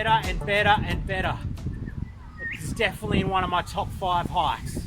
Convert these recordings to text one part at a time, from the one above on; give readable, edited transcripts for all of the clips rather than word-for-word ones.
better and better and better. It's definitely in one of my top 5 hikes.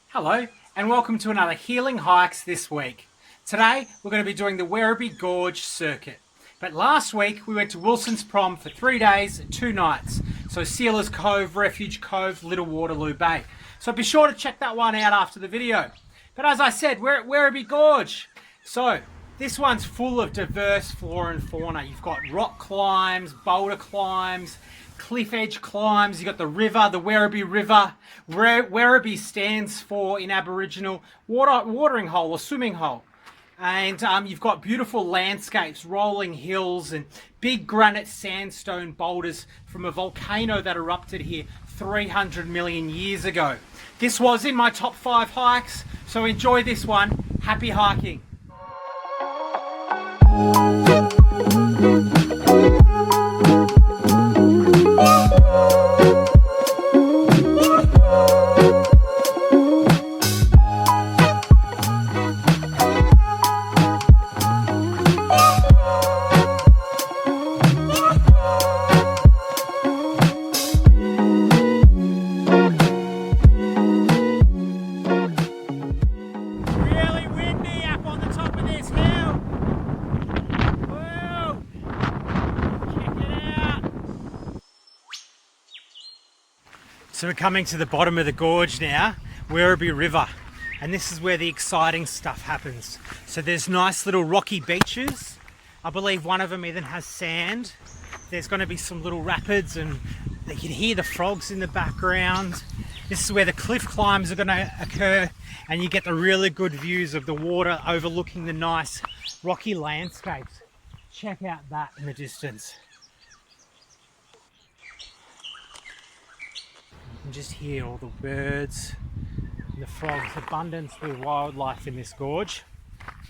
Hello and welcome to another Healing Hikes this week. Today we're going to be doing the Werribee Gorge circuit. But last week we went to Wilson's Prom for 3 days, 2 nights. So Sealer's Cove, Refuge Cove, Little Waterloo Bay. So be sure to check that one out after the video. But as I said, we're at Werribee Gorge. So this one's full of diverse flora and fauna. You've got rock climbs, boulder climbs, cliff edge climbs. You've got the river, the Werribee River. Werribee stands for, in Aboriginal, watering hole or swimming hole. And you've got beautiful landscapes, rolling hills and big granite sandstone boulders from a volcano that erupted here 300 million years ago. This was in my top 5 hikes, so enjoy this one. Happy hiking. So we're coming to the bottom of the gorge now, Werribee River, and this is where the exciting stuff happens. So there's nice little rocky beaches. I believe one of them even has sand. There's going to be some little rapids and you can hear the frogs in the background. This is where the cliff climbs are going to occur and you get the really good views of the water overlooking the nice rocky landscapes. Check out that in the distance. You can just hear all the birds and the frogs. Abundance with wildlife in this gorge.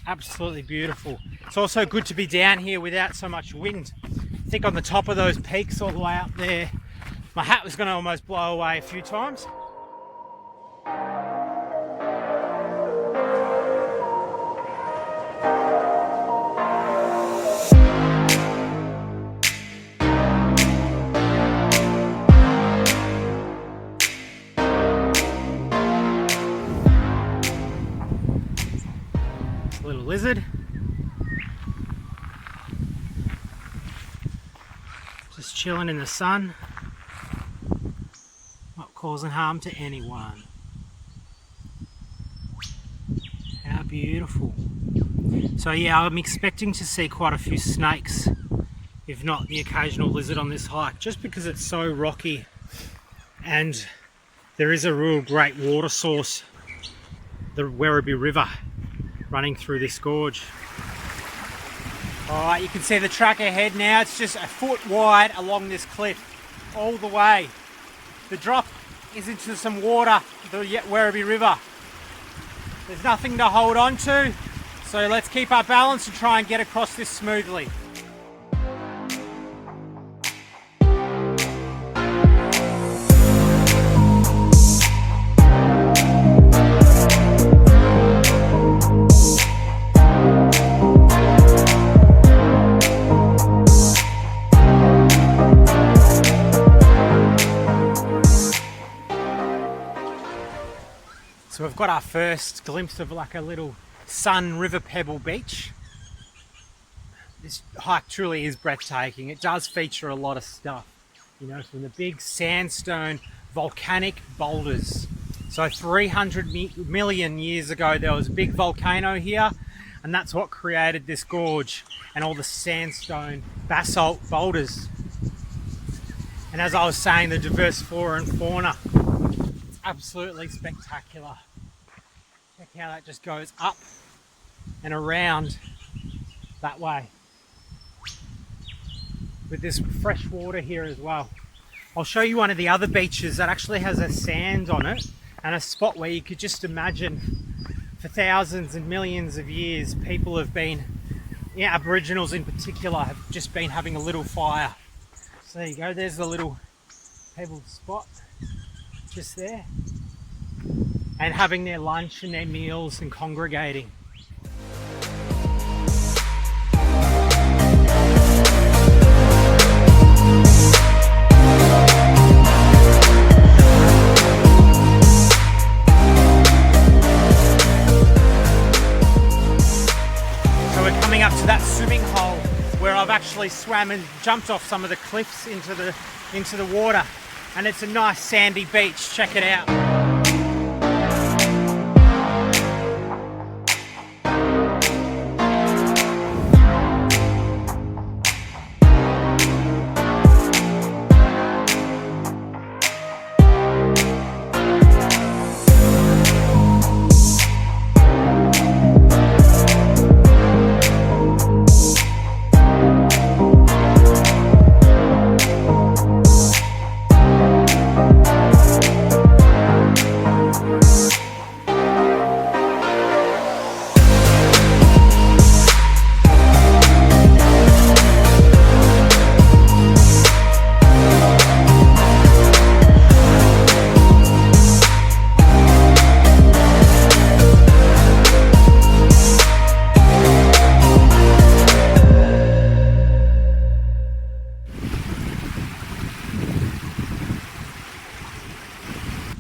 Absolutely beautiful. It's also good to be down here without so much wind. I think on the top of those peaks all the way up there, my hat was going to almost blow away a few times. Little lizard. Just chilling in the sun. Not causing harm to anyone. How beautiful. So yeah, I'm expecting to see quite a few snakes, if not the occasional lizard on this hike, just because it's so rocky and there is a real great water source, the Werribee River, running through this gorge. Alright, you can see the track ahead now. It's just a foot wide along this cliff all the way. The drop is into some water, the Werribee River. There's nothing to hold on to, so let's keep our balance and try and get across this smoothly. So we've got our first glimpse of like a little sun river pebble beach. This hike truly is breathtaking. It does feature a lot of stuff, you know, from the big sandstone volcanic boulders. So 300 million years ago there was a big volcano here, and that's what created this gorge and all the sandstone basalt boulders. And as I was saying, the diverse flora and fauna, it's absolutely spectacular. Check how that just goes up and around that way. With this fresh water here as well. I'll show you one of the other beaches that actually has a sand on it and a spot where you could just imagine for thousands and millions of years people have been, yeah, Aboriginals in particular, have just been having a little fire. So there you go, there's the little pebbled spot just there, and having their lunch and their meals and congregating. actually swam and jumped off some of the cliffs into the water, and it's a nice sandy beach. Check it out.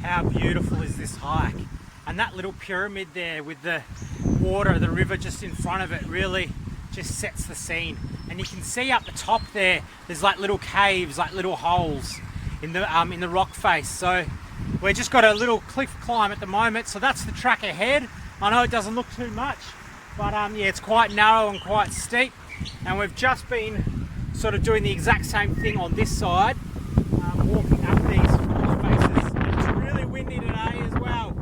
How beautiful is this hike? And that little pyramid there with the water, the river just in front of it, really just sets the scene. And you can see up the top there, there's like little caves, like little holes in the rock face. So we've just got a little cliff climb at the moment. So that's the track ahead. I know it doesn't look too much, but yeah, it's quite narrow and quite steep. And we've just been sort of doing the exact same thing on this side, walking up these rock faces. It's really windy today as well.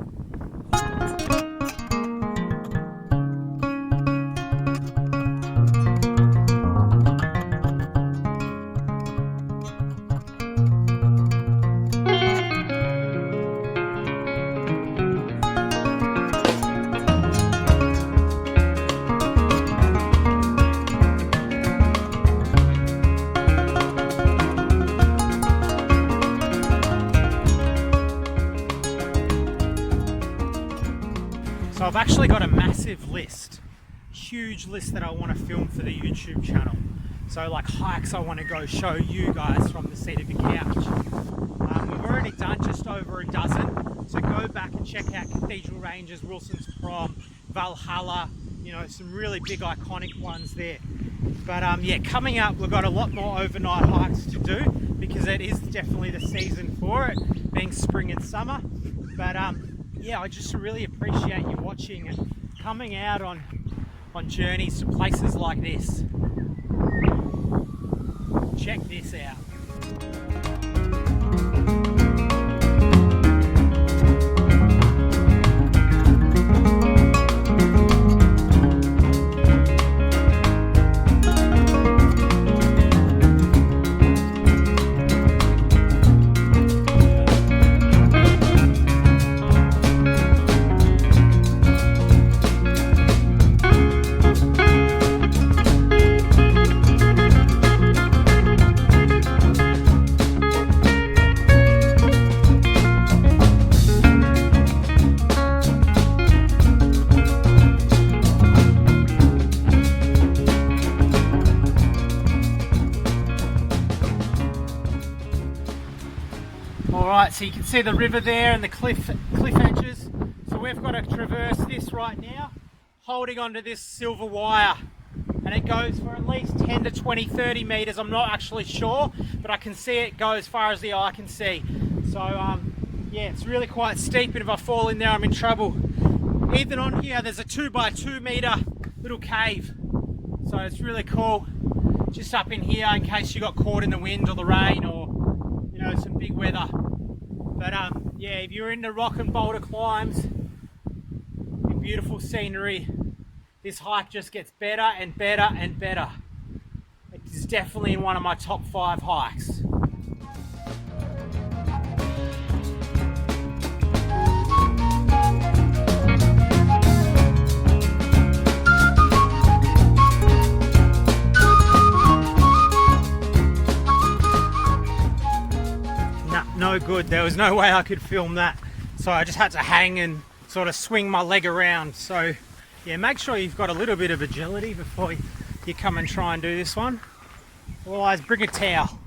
So I've actually got a massive list, huge list that I want to film for the YouTube channel. So like hikes I want to go show you guys from the seat of your couch. We've already done just over a dozen, so go back and check out Cathedral Ranges, Wilson's Prom, WALHALLA, you know, some really big iconic ones there. But yeah, coming up we've got a lot more overnight hikes to do because it is definitely the season for it, being spring and summer. But yeah, I just really appreciate you watching and coming out on journeys to places like this. Check this out. Alright, so you can see the river there and the cliff edges. So we've got to traverse this right now, holding onto this silver wire. And it goes for at least 10 to 20, 30 metres, I'm not actually sure, but I can see it go as far as the eye can see. So yeah, it's really quite steep, and if I fall in there I'm in trouble. Even on here there's a 2x2 metre little cave. So it's really cool, just up in here in case you got caught in the wind or the rain or, you know, some big weather. But yeah, if you're into rock and boulder climbs and beautiful scenery, this hike just gets better and better and better. It is definitely in one of my top 5 hikes. No good, there was no way I could film that, so I just had to hang and sort of swing my leg around. So yeah, make sure you've got a little bit of agility before you come and try and do this one, otherwise bring a towel.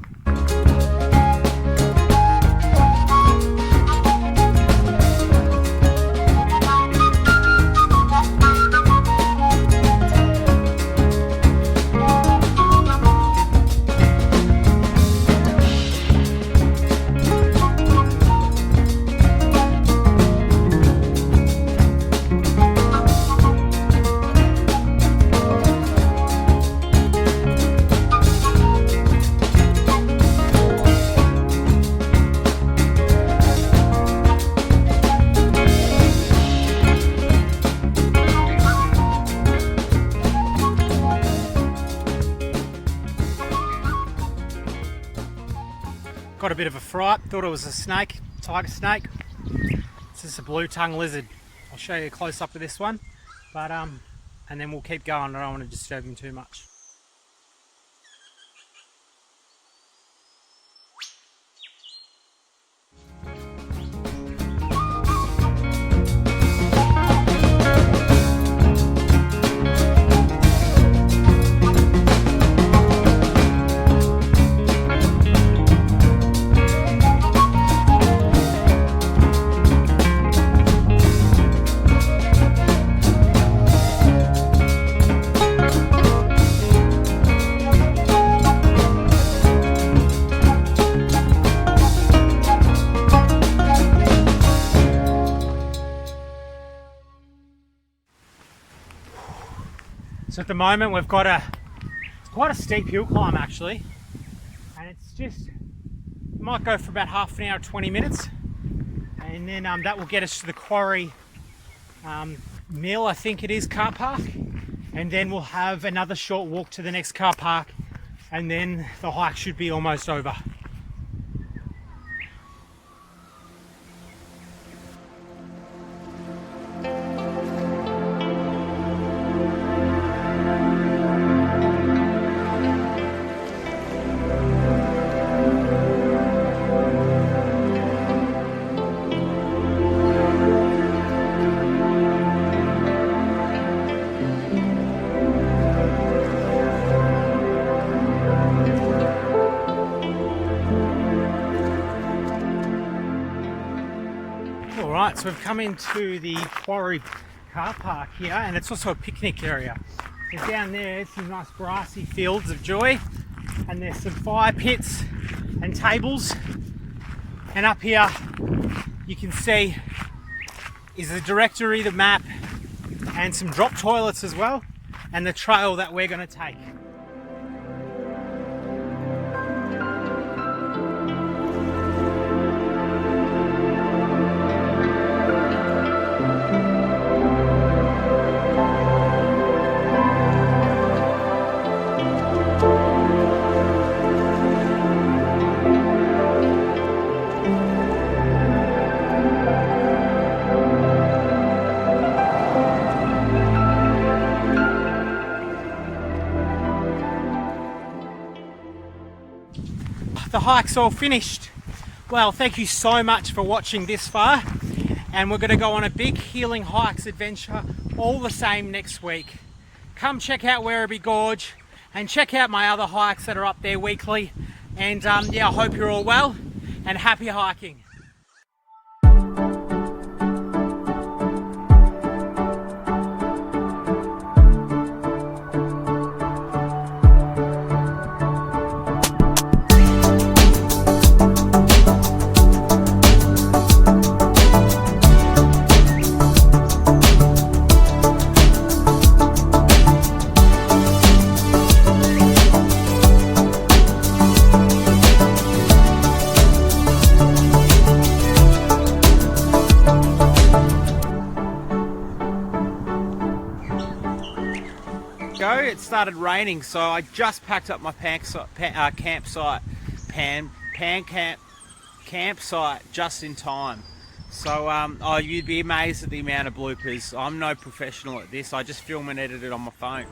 bit of a fright. Thought it was a snake, tiger snake. It's just a blue-tongued lizard. I'll show you a close-up of this one, but and then we'll keep going. I don't want to disturb him too much. So at the moment we've got it's quite a steep hill climb actually, and it's just, it might go for about half an hour, 20 minutes, and then that will get us to the Quarry Mill, I think it is, car park, and then we'll have another short walk to the next car park, and then the hike should be almost over. Alright, so we've come into the Quarry car park here, and it's also a picnic area. So down there, some nice grassy fields of joy, and there's some fire pits and tables. And up here, you can see is the directory, the map, and some drop toilets as well, and the trail that we're going to take. The hike's all finished. Well, thank you so much for watching this far, and we're going to go on a big Healing Hikes adventure all the same next week. Come check out Werribee Gorge and check out my other hikes that are up there weekly, and yeah, I hope you're all well and happy hiking. It started raining, so I just packed up my campsite just in time. So oh, you'd be amazed at the amount of bloopers. I'm no professional at this. I just film and edit it on my phone.